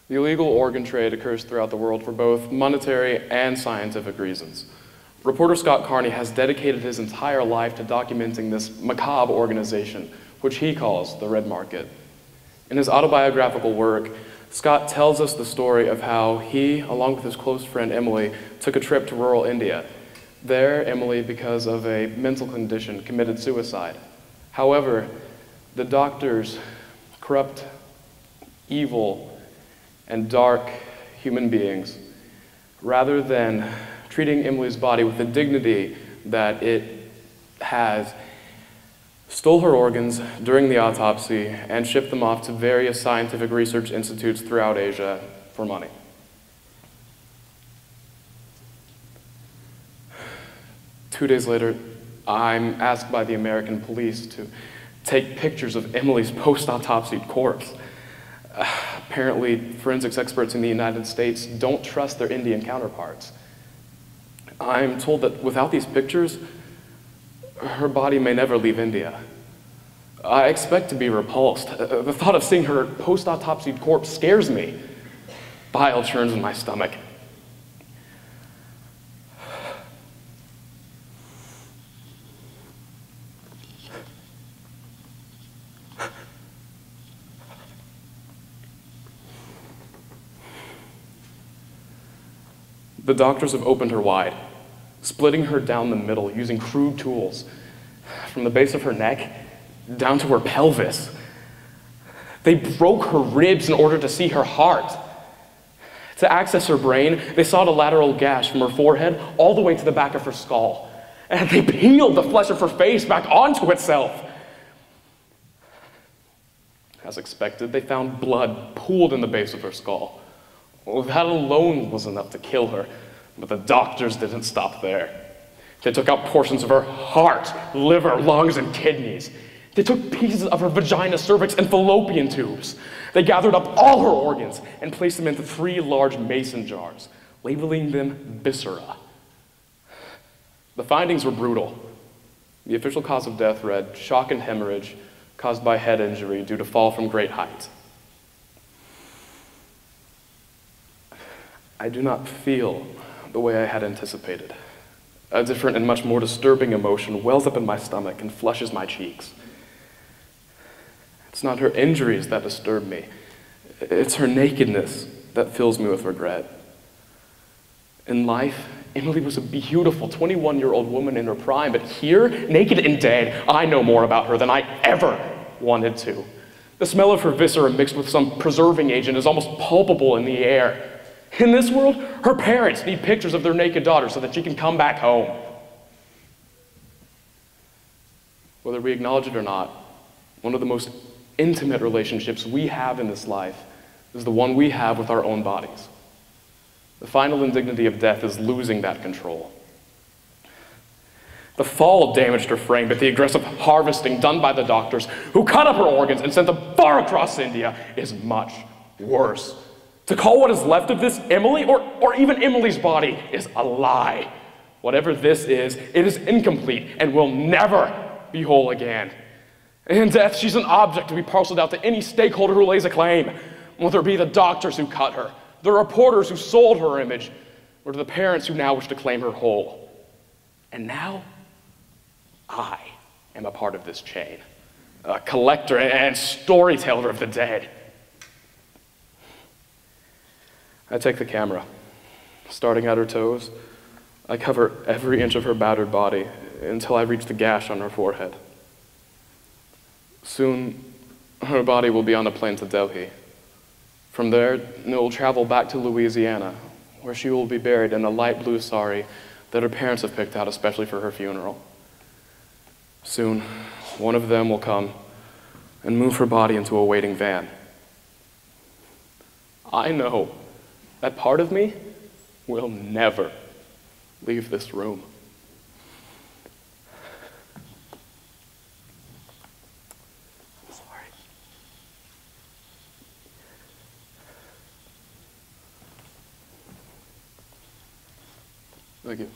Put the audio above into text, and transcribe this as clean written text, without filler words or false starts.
The illegal organ trade occurs throughout the world for both monetary and scientific reasons. Reporter Scott Carney has dedicated his entire life to documenting this macabre organization, which he calls the Red Market. In his autobiographical work, Scott tells us the story of how he, along with his close friend Emily, took a trip to rural India. There, Emily, because of a mental condition, committed suicide. However, the doctors, corrupt, evil, and dark human beings, rather than treating Emily's body with the dignity that it has, stole her organs during the autopsy and shipped them off to various scientific research institutes throughout Asia for money. 2 days later, I'm asked by the American police to take pictures of Emily's post-autopsy corpse. Apparently, forensics experts in the United States don't trust their Indian counterparts. I'm told that without these pictures, her body may never leave India. I expect to be repulsed. The thought of seeing her post-autopsy corpse scares me. Bile churns in my stomach. The doctors have opened her wide, splitting her down the middle using crude tools, from the base of her neck down to her pelvis. They broke her ribs in order to see her heart. To access her brain, they sawed a lateral gash from her forehead all the way to the back of her skull, and they peeled the flesh of her face back onto itself. As expected, they found blood pooled in the base of her skull. Well, that alone was enough to kill her, but the doctors didn't stop there. They took out portions of her heart, liver, lungs, and kidneys. They took pieces of her vagina, cervix, and fallopian tubes. They gathered up all her organs and placed them into 3 large mason jars, labeling them viscera. The findings were brutal. The official cause of death read, shock and hemorrhage caused by head injury due to fall from great height. I do not feel the way I had anticipated. A different and much more disturbing emotion wells up in my stomach and flushes my cheeks. It's not her injuries that disturb me. It's her nakedness that fills me with regret. In life, Emily was a beautiful 21-year-old woman in her prime, but here, naked and dead, I know more about her than I ever wanted to. The smell of her viscera mixed with some preserving agent is almost palpable in the air. In this world, her parents need pictures of their naked daughter so that she can come back home. Whether we acknowledge it or not, one of the most intimate relationships we have in this life is the one we have with our own bodies. The final indignity of death is losing that control. The fall damaged her frame, but the aggressive harvesting done by the doctors who cut up her organs and sent them far across India is much worse. To call what is left of this Emily, or even Emily's body, is a lie. Whatever this is, it is incomplete and will never be whole again. In death, she's an object to be parceled out to any stakeholder who lays a claim, whether it be the doctors who cut her, the reporters who sold her image, or to the parents who now wish to claim her whole. And now, I am a part of this chain, a collector and storyteller of the dead. I take the camera. Starting at her toes, I cover every inch of her battered body until I reach the gash on her forehead. Soon, her body will be on a plane to Delhi. From there, it will travel back to Louisiana, where she will be buried in a light blue sari that her parents have picked out especially for her funeral. Soon, one of them will come and move her body into a waiting van. I know that part of me will never leave this room. I'm sorry. Thank you.